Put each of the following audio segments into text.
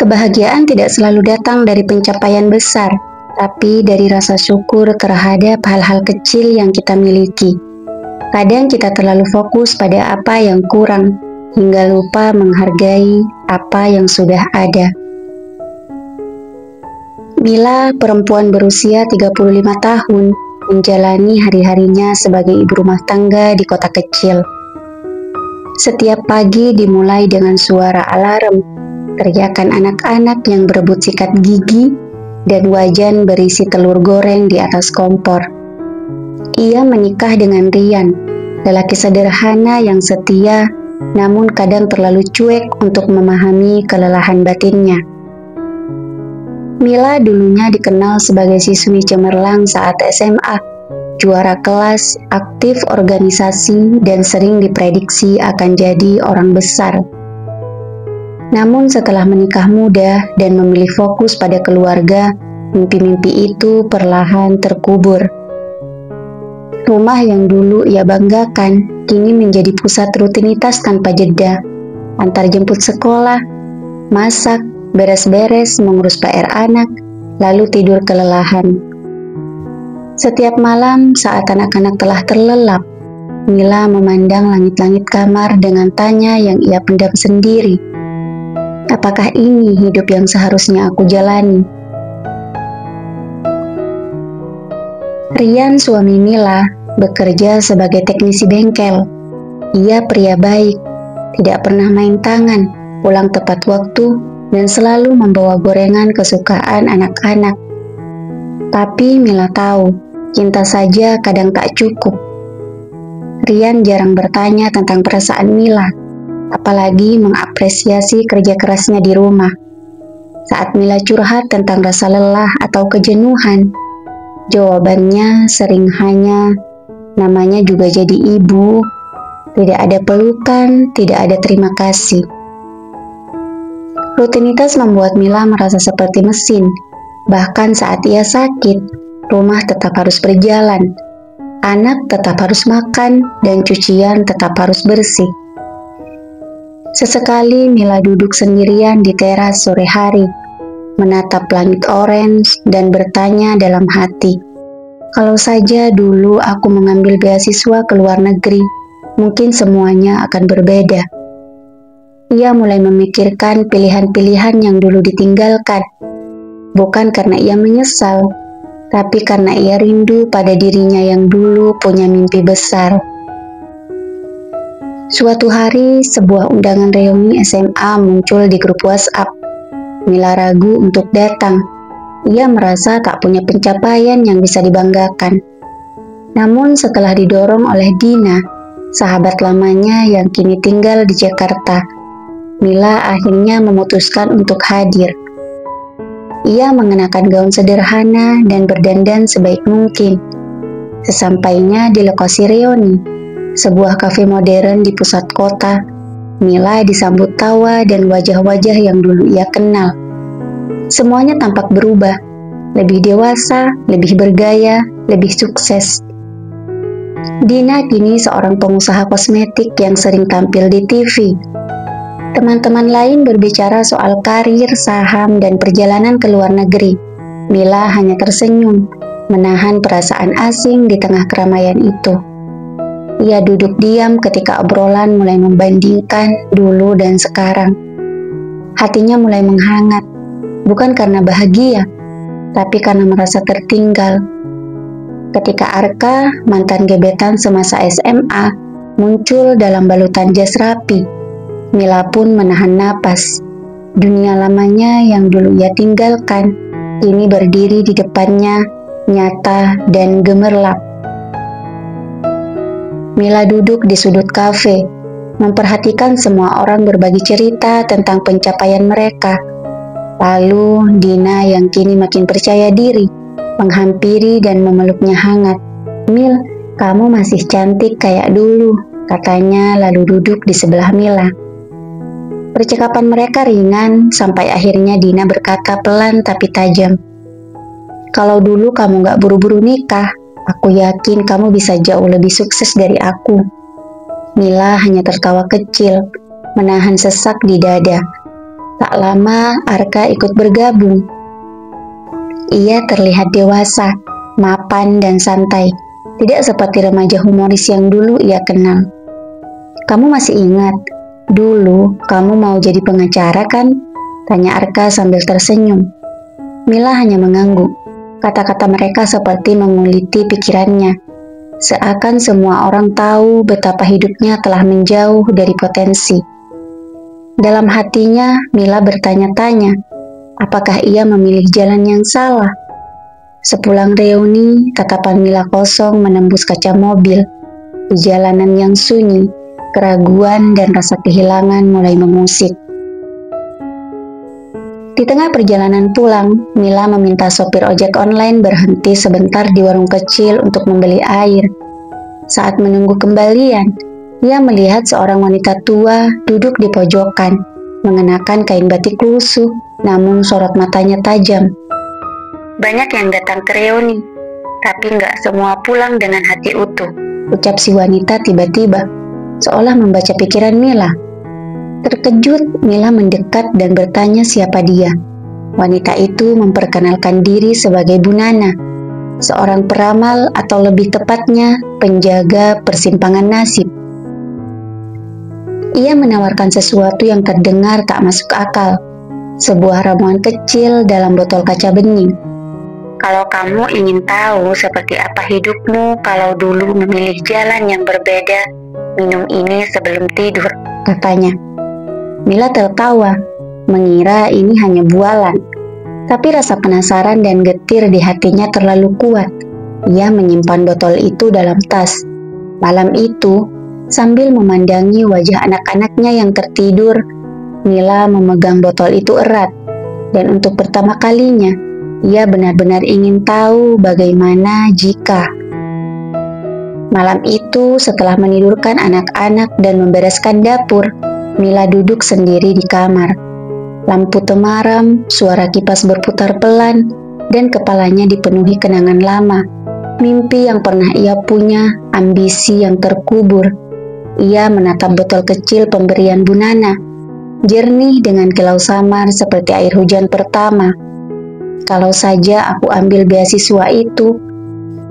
Kebahagiaan tidak selalu datang dari pencapaian besar, tapi dari rasa syukur terhadap hal-hal kecil yang kita miliki. Kadang kita terlalu fokus pada apa yang kurang, hingga lupa menghargai apa yang sudah ada. Mila, perempuan berusia 35 tahun, menjalani hari-harinya sebagai ibu rumah tangga di kota kecil. Setiap pagi dimulai dengan suara alarm, teriakan anak-anak yang berebut sikat gigi, dan wajan berisi telur goreng di atas kompor. Ia menikah dengan Rian, lelaki sederhana yang setia, namun kadang terlalu cuek untuk memahami kelelahan batinnya. Mila dulunya dikenal sebagai siswi cemerlang saat SMA, juara kelas, aktif organisasi, dan sering diprediksi akan jadi orang besar. Namun setelah menikah muda dan memilih fokus pada keluarga, mimpi-mimpi itu perlahan terkubur. Rumah yang dulu ia banggakan kini menjadi pusat rutinitas tanpa jeda, antar jemput sekolah, masak, beres-beres, mengurus PR anak, lalu tidur kelelahan. Setiap malam saat anak-anak telah terlelap, Mila memandang langit-langit kamar dengan tanya yang ia pendam sendiri. Apakah ini hidup yang seharusnya aku jalani? Rian, suami Mila, bekerja sebagai teknisi bengkel. Ia pria baik, tidak pernah main tangan, pulang tepat waktu, dan selalu membawa gorengan kesukaan anak-anak. Tapi Mila tahu, cinta saja kadang tak cukup. Rian jarang bertanya tentang perasaan Mila, apalagi mengapresiasi kerja kerasnya di rumah. Saat Mila curhat tentang rasa lelah atau kejenuhan, jawabannya sering hanya, namanya juga jadi ibu, tidak ada pelukan, tidak ada terima kasih. Rutinitas membuat Mila merasa seperti mesin. Bahkan saat ia sakit, rumah tetap harus berjalan, anak tetap harus makan, dan cucian tetap harus bersih. Sesekali Mila duduk sendirian di teras sore hari, menatap langit orange dan bertanya dalam hati, kalau saja dulu aku mengambil beasiswa ke luar negeri, mungkin semuanya akan berbeda. Ia mulai memikirkan pilihan-pilihan yang dulu ditinggalkan, bukan karena ia menyesal, tapi karena ia rindu pada dirinya yang dulu punya mimpi besar. Suatu hari, sebuah undangan reuni SMA muncul di grup WhatsApp. Mila ragu untuk datang. Ia merasa tak punya pencapaian yang bisa dibanggakan. Namun setelah didorong oleh Dina, sahabat lamanya yang kini tinggal di Jakarta, Mila akhirnya memutuskan untuk hadir. Ia mengenakan gaun sederhana dan berdandan sebaik mungkin. Sesampainya di lokasi reuni, sebuah kafe modern di pusat kota, Mila disambut tawa dan wajah-wajah yang dulu ia kenal. Semuanya tampak berubah, lebih dewasa, lebih bergaya, lebih sukses. Dina kini seorang pengusaha kosmetik yang sering tampil di TV. Teman-teman lain berbicara soal karir, saham, dan perjalanan ke luar negeri. Mila hanya tersenyum, menahan perasaan asing di tengah keramaian itu. Ia duduk diam ketika obrolan mulai membandingkan dulu dan sekarang. Hatinya mulai menghangat, bukan karena bahagia, tapi karena merasa tertinggal. Ketika Arka, mantan gebetan semasa SMA, muncul dalam balutan jas rapi, Mila pun menahan napas. Dunia lamanya yang dulu ia tinggalkan, kini berdiri di depannya, nyata dan gemerlap. Mila duduk di sudut kafe, memperhatikan semua orang berbagi cerita tentang pencapaian mereka. Lalu Dina yang kini makin percaya diri, menghampiri dan memeluknya hangat. "Mil, kamu masih cantik kayak dulu," katanya lalu duduk di sebelah Mila. Percakapan mereka ringan sampai akhirnya Dina berkata pelan tapi tajam, "Kalau dulu kamu gak buru-buru nikah, aku yakin kamu bisa jauh lebih sukses dari aku." Mila hanya tertawa kecil, menahan sesak di dada. Tak lama, Arka ikut bergabung. Ia terlihat dewasa, mapan dan santai, tidak seperti remaja humoris yang dulu ia kenal. "Kamu masih ingat, dulu kamu mau jadi pengacara kan?" tanya Arka sambil tersenyum. Mila hanya mengangguk. Kata-kata mereka seperti menguliti pikirannya. Seakan semua orang tahu betapa hidupnya telah menjauh dari potensi. Dalam hatinya, Mila bertanya-tanya, apakah ia memilih jalan yang salah? Sepulang reuni, tatapan Mila kosong menembus kaca mobil. Di jalanan yang sunyi, keraguan dan rasa kehilangan mulai mengusik. Di tengah perjalanan pulang, Mila meminta sopir ojek online berhenti sebentar di warung kecil untuk membeli air. Saat menunggu kembalian, ia melihat seorang wanita tua duduk di pojokan, mengenakan kain batik lusuh, namun sorot matanya tajam. "Banyak yang datang ke reuni, tapi nggak semua pulang dengan hati utuh," ucap si wanita tiba-tiba, seolah membaca pikiran Mila. Terkejut, Mila mendekat dan bertanya siapa dia. Wanita itu memperkenalkan diri sebagai Bu Nana, seorang peramal atau lebih tepatnya penjaga persimpangan nasib. Ia menawarkan sesuatu yang terdengar tak masuk akal, sebuah ramuan kecil dalam botol kaca bening. "Kalau kamu ingin tahu seperti apa hidupmu kalau dulu memilih jalan yang berbeda, minum ini sebelum tidur," katanya. Mila tertawa, mengira ini hanya bualan. Tapi rasa penasaran dan getir di hatinya terlalu kuat. Ia menyimpan botol itu dalam tas. Malam itu, sambil memandangi wajah anak-anaknya yang tertidur, Mila memegang botol itu erat. Dan untuk pertama kalinya, ia benar-benar ingin tahu bagaimana jika. Malam itu, setelah menidurkan anak-anak dan membereskan dapur, Mila duduk sendiri di kamar. Lampu temaram, suara kipas berputar pelan, dan kepalanya dipenuhi kenangan lama. Mimpi yang pernah ia punya, ambisi yang terkubur. Ia menatap botol kecil pemberian Bu Nana, jernih dengan kilau samar seperti air hujan pertama. Kalau saja aku ambil beasiswa itu,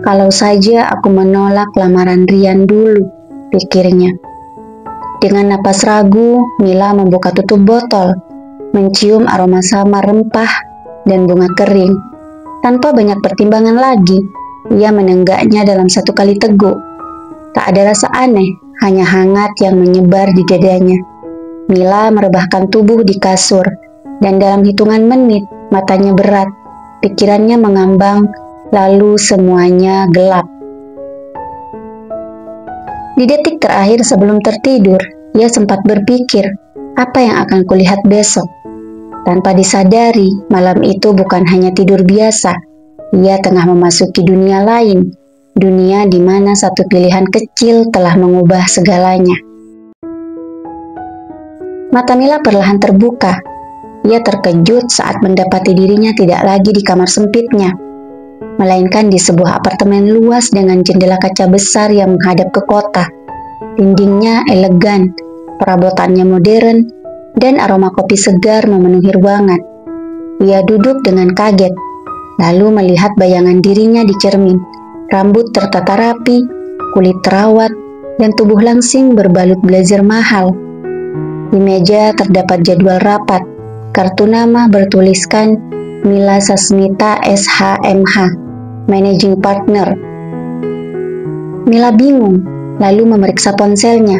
kalau saja aku menolak lamaran Rian dulu, pikirnya. Dengan napas ragu, Mila membuka tutup botol, mencium aroma samar rempah dan bunga kering. Tanpa banyak pertimbangan lagi, ia menenggaknya dalam satu kali teguk. Tak ada rasa aneh, hanya hangat yang menyebar di dadanya. Mila merebahkan tubuh di kasur, dan dalam hitungan menit, matanya berat, pikirannya mengambang, lalu semuanya gelap. Di detik terakhir sebelum tertidur, ia sempat berpikir, apa yang akan kulihat besok? Tanpa disadari, malam itu bukan hanya tidur biasa. Ia tengah memasuki dunia lain, dunia di mana satu pilihan kecil telah mengubah segalanya. Mata Mila perlahan terbuka. Ia terkejut saat mendapati dirinya tidak lagi di kamar sempitnya, melainkan di sebuah apartemen luas dengan jendela kaca besar yang menghadap ke kota. Dindingnya elegan, perabotannya modern, dan aroma kopi segar memenuhi ruangan. Ia duduk dengan kaget, lalu melihat bayangan dirinya di cermin. Rambut tertata rapi, kulit terawat, dan tubuh langsing berbalut blazer mahal. Di meja terdapat jadwal rapat, kartu nama bertuliskan Mila Sasmita SHMH, Managing Partner. Mila bingung, lalu memeriksa ponselnya.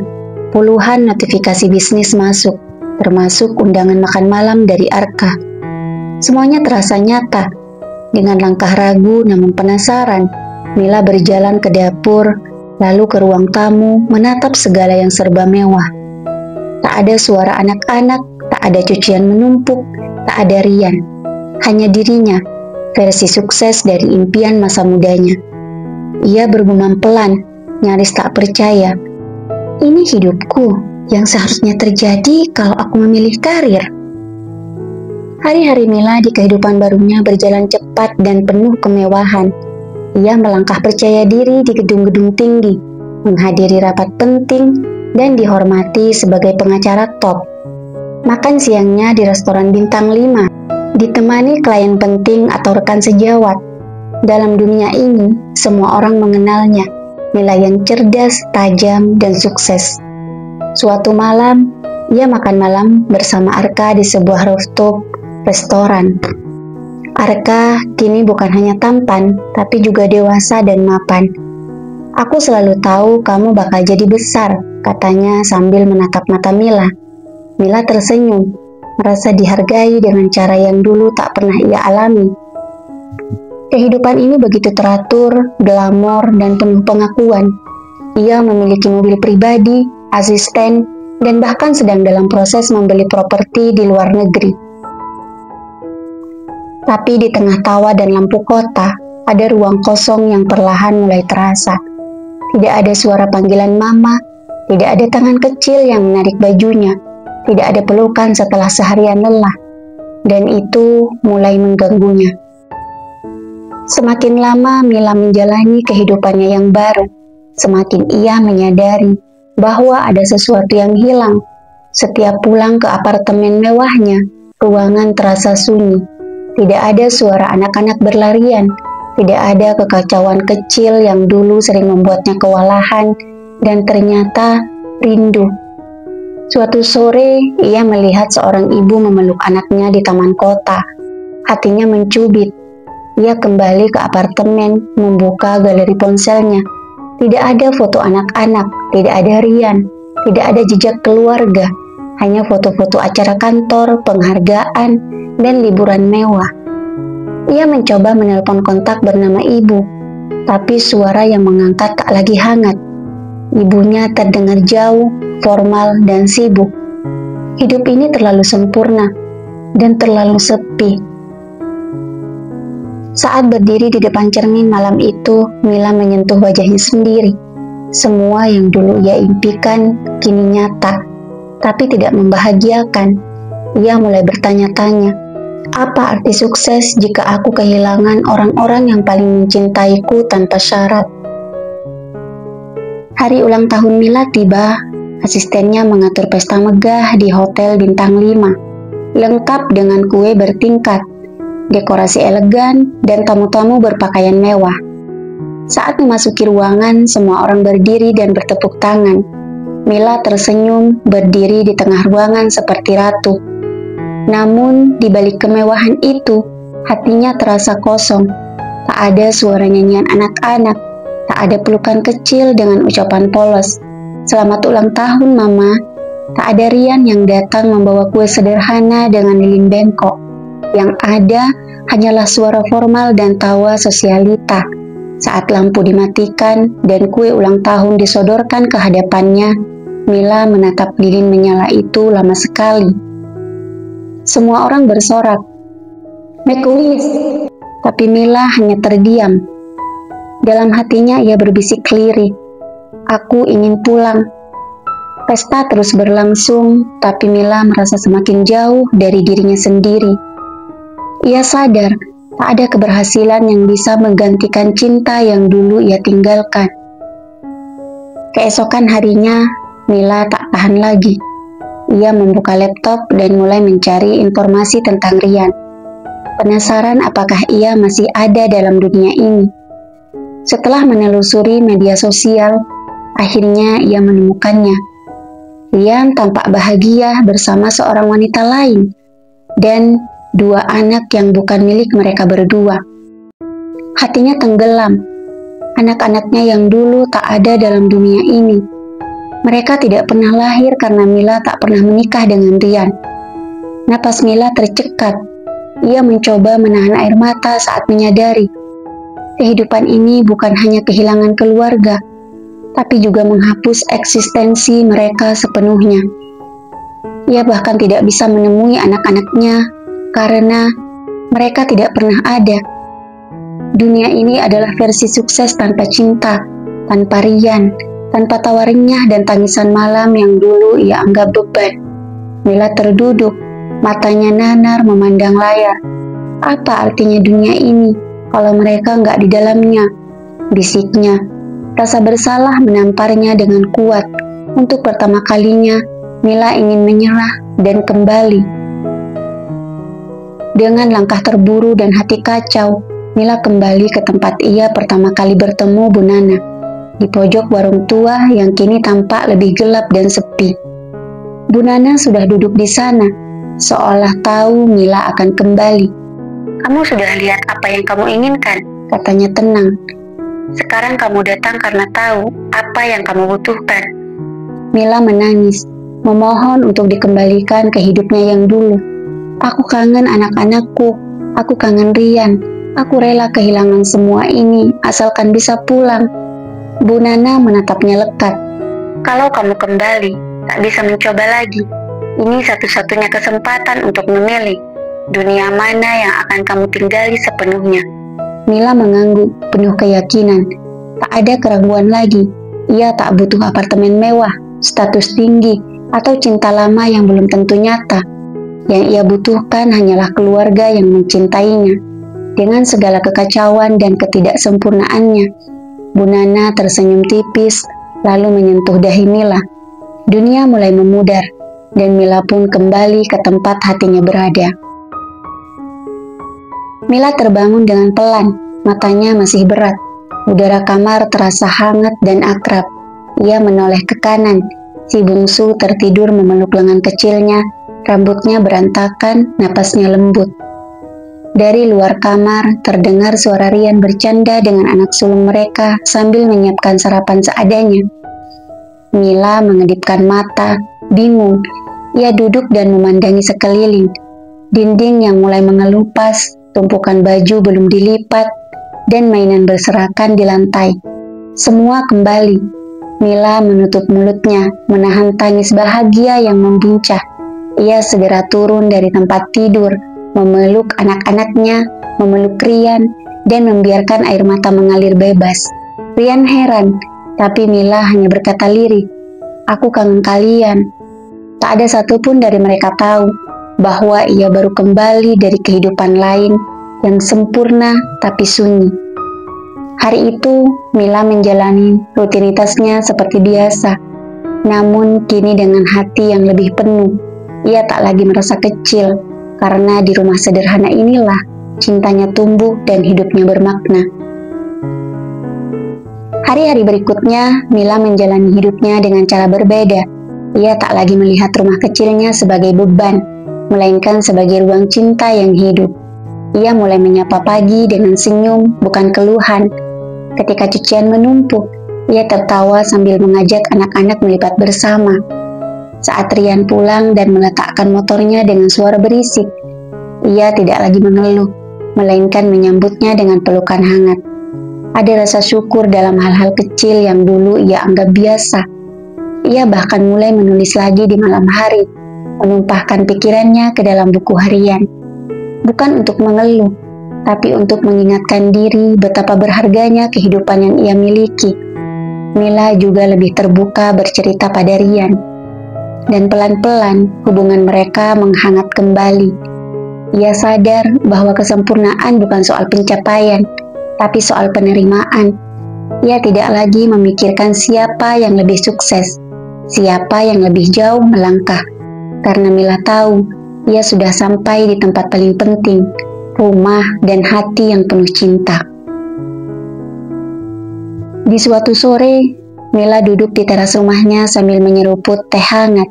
Puluhan notifikasi bisnis masuk, termasuk undangan makan malam dari Arka. Semuanya terasa nyata. Dengan langkah ragu namun penasaran, Mila berjalan ke dapur, lalu ke ruang tamu, menatap segala yang serba mewah. Tak ada suara anak-anak, tak ada cucian menumpuk, tak ada Rian. Hanya dirinya, versi sukses dari impian masa mudanya. Ia bergumam pelan, nyaris tak percaya. Ini hidupku yang seharusnya terjadi kalau aku memilih karir. Hari-hari Mila di kehidupan barunya berjalan cepat dan penuh kemewahan. Ia melangkah percaya diri di gedung-gedung tinggi, menghadiri rapat penting, dan dihormati sebagai pengacara top. Makan siangnya di restoran bintang 5, ditemani klien penting atau rekan sejawat. Dalam dunia ini, semua orang mengenalnya, Mila yang cerdas, tajam, dan sukses. Suatu malam, ia makan malam bersama Arka di sebuah rooftop restoran. Arka kini bukan hanya tampan, tapi juga dewasa dan mapan. "Aku selalu tahu kamu bakal jadi besar," katanya sambil menatap mata Mila. Mila tersenyum, merasa dihargai dengan cara yang dulu tak pernah ia alami. Kehidupan ini begitu teratur, glamor, dan penuh pengakuan. Ia memiliki mobil pribadi, asisten, dan bahkan sedang dalam proses membeli properti di luar negeri. Tapi di tengah tawa dan lampu kota, ada ruang kosong yang perlahan mulai terasa. Tidak ada suara panggilan mama, tidak ada tangan kecil yang menarik bajunya, tidak ada pelukan setelah seharian lelah, dan itu mulai mengganggunya. Semakin lama Mila menjalani kehidupannya yang baru, semakin ia menyadari bahwa ada sesuatu yang hilang. Setiap pulang ke apartemen mewahnya, ruangan terasa sunyi. Tidak ada suara anak-anak berlarian, tidak ada kekacauan kecil yang dulu sering membuatnya kewalahan dan ternyata rindu. Suatu sore, ia melihat seorang ibu memeluk anaknya di taman kota. Hatinya mencubit. Ia kembali ke apartemen, membuka galeri ponselnya. Tidak ada foto anak-anak, tidak ada Rian, tidak ada jejak keluarga, hanya foto-foto acara kantor, penghargaan, dan liburan mewah. Ia mencoba menelpon kontak bernama ibu, tapi suara yang mengangkat tak lagi hangat. Ibunya terdengar jauh, formal, dan sibuk. Hidup ini terlalu sempurna dan terlalu sepi. Saat berdiri di depan cermin malam itu, Mila menyentuh wajahnya sendiri. Semua yang dulu ia impikan kini nyata, tapi tidak membahagiakan. Ia mulai bertanya-tanya, apa arti sukses jika aku kehilangan orang-orang yang paling mencintaiku tanpa syarat? Hari ulang tahun Mila tiba, asistennya mengatur pesta megah di Hotel Bintang 5, lengkap dengan kue bertingkat, dekorasi elegan, dan tamu-tamu berpakaian mewah. Saat memasuki ruangan, semua orang berdiri dan bertepuk tangan. Mila tersenyum, berdiri di tengah ruangan seperti ratu. Namun, di balik kemewahan itu, hatinya terasa kosong. Tak ada suara nyanyian anak-anak, tak ada pelukan kecil dengan ucapan polos. "Selamat ulang tahun, Mama." Tak ada Rian yang datang membawa kue sederhana dengan lilin bengkok. Yang ada hanyalah suara formal dan tawa sosialita. Saat lampu dimatikan dan kue ulang tahun disodorkan ke hadapannya, Mila menatap lilin menyala itu lama sekali. Semua orang bersorak, "Make a wish," tapi Mila hanya terdiam. Dalam hatinya ia berbisik lirih, "Aku ingin pulang." Pesta terus berlangsung, tapi Mila merasa semakin jauh dari dirinya sendiri. Ia sadar tak ada keberhasilan yang bisa menggantikan cinta yang dulu ia tinggalkan. Keesokan harinya, Mila tak tahan lagi. Ia membuka laptop dan mulai mencari informasi tentang Rian. Penasaran apakah ia masih ada dalam dunia ini. Setelah menelusuri media sosial, akhirnya ia menemukannya. Rian tampak bahagia bersama seorang wanita lain dan 2 anak yang bukan milik mereka berdua. Hatinya tenggelam. Anak-anaknya yang dulu tak ada dalam dunia ini. Mereka tidak pernah lahir karena Mila tak pernah menikah dengan Rian. Napas Mila tercekat. Ia mencoba menahan air mata saat menyadari kehidupan ini bukan hanya kehilangan keluarga, tapi juga menghapus eksistensi mereka sepenuhnya. Ia bahkan tidak bisa menemui anak-anaknya karena mereka tidak pernah ada. Dunia ini adalah versi sukses tanpa cinta, tanpa Rian, tanpa tawa renyah dan tangisan malam yang dulu ia anggap beban. Mila terduduk, matanya nanar memandang layar. Apa artinya dunia ini kalau mereka nggak di dalamnya? Bisiknya. Rasa bersalah menamparnya dengan kuat. Untuk pertama kalinya, Mila ingin menyerah, dan kembali. Dengan langkah terburu dan hati kacau, Mila kembali ke tempat ia pertama kali bertemu Bu Nana, di pojok warung tua yang kini tampak lebih gelap dan sepi. Bu Nana sudah duduk di sana, seolah tahu Mila akan kembali. "Kamu sudah lihat apa yang kamu inginkan?" katanya tenang. "Sekarang kamu datang karena tahu apa yang kamu butuhkan." Mila menangis, memohon untuk dikembalikan ke hidupnya yang dulu. "Aku kangen anak-anakku, aku kangen Rian, aku rela kehilangan semua ini asalkan bisa pulang." Bu Nana menatapnya lekat. "Kalau kamu kembali, tak bisa mencoba lagi. Ini satu-satunya kesempatan untuk memilih dunia mana yang akan kamu tinggali sepenuhnya." Mila mengangguk, penuh keyakinan. Tak ada keraguan lagi. Ia tak butuh apartemen mewah, status tinggi, atau cinta lama yang belum tentu nyata. Yang ia butuhkan hanyalah keluarga yang mencintainya. Dengan segala kekacauan dan ketidaksempurnaannya, Bu Nana tersenyum tipis, lalu menyentuh dahi Mila. Dunia mulai memudar, dan Mila pun kembali ke tempat hatinya berada. Mila terbangun dengan pelan, matanya masih berat. Udara kamar terasa hangat dan akrab. Ia menoleh ke kanan. Si bungsu tertidur memeluk lengan kecilnya, rambutnya berantakan, napasnya lembut. Dari luar kamar, terdengar suara Rian bercanda dengan anak sulung mereka sambil menyiapkan sarapan seadanya. Mila mengedipkan mata, bingung. Ia duduk dan memandangi sekeliling. Dinding yang mulai mengelupas, tumpukan baju belum dilipat, dan mainan berserakan di lantai. Semua kembali. Mila menutup mulutnya, menahan tangis bahagia yang membuncah. Ia segera turun dari tempat tidur, memeluk anak-anaknya, memeluk Rian, dan membiarkan air mata mengalir bebas. Rian heran, tapi Mila hanya berkata lirih, "Aku kangen kalian." Tak ada satupun dari mereka tahu bahwa ia baru kembali dari kehidupan lain yang sempurna tapi sunyi. Hari itu, Mila menjalani rutinitasnya seperti biasa, namun kini dengan hati yang lebih penuh. Ia tak lagi merasa kecil, karena di rumah sederhana inilah cintanya tumbuh dan hidupnya bermakna. Hari-hari berikutnya, Mila menjalani hidupnya dengan cara berbeda. Ia tak lagi melihat rumah kecilnya sebagai beban, melainkan sebagai ruang cinta yang hidup. Ia mulai menyapa pagi dengan senyum, bukan keluhan. Ketika cucian menumpuk, ia tertawa sambil mengajak anak-anak melipat bersama. Saat Rian pulang dan meletakkan motornya dengan suara berisik, ia tidak lagi mengeluh, melainkan menyambutnya dengan pelukan hangat. Ada rasa syukur dalam hal-hal kecil yang dulu ia anggap biasa. Ia bahkan mulai menulis lagi di malam hari, menumpahkan pikirannya ke dalam buku harian. Bukan untuk mengeluh, tapi untuk mengingatkan diri betapa berharganya kehidupan yang ia miliki. Mila juga lebih terbuka bercerita pada Rian. Dan pelan-pelan hubungan mereka menghangat kembali. Ia sadar bahwa kesempurnaan bukan soal pencapaian, tapi soal penerimaan. Ia tidak lagi memikirkan siapa yang lebih sukses, siapa yang lebih jauh melangkah. Karena Mila tahu, ia sudah sampai di tempat paling penting, rumah dan hati yang penuh cinta. Di suatu sore, Mila duduk di teras rumahnya sambil menyeruput teh hangat.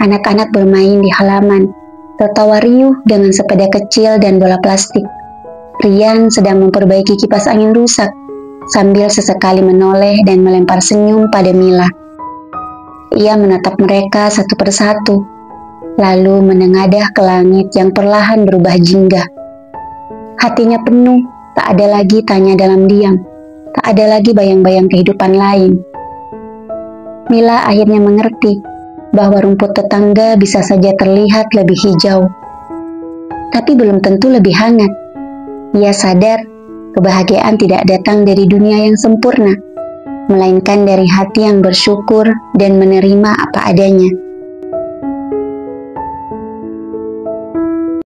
Anak-anak bermain di halaman, tertawa riuh dengan sepeda kecil dan bola plastik. Rian sedang memperbaiki kipas angin rusak, sambil sesekali menoleh dan melempar senyum pada Mila. Ia menatap mereka satu persatu, lalu menengadah ke langit yang perlahan berubah jingga. Hatinya penuh, tak ada lagi tanya dalam diam, tak ada lagi bayang-bayang kehidupan lain. Mila akhirnya mengerti bahwa rumput tetangga bisa saja terlihat lebih hijau, tapi belum tentu lebih hangat. Ia sadar kebahagiaan tidak datang dari dunia yang sempurna, melainkan dari hati yang bersyukur dan menerima apa adanya.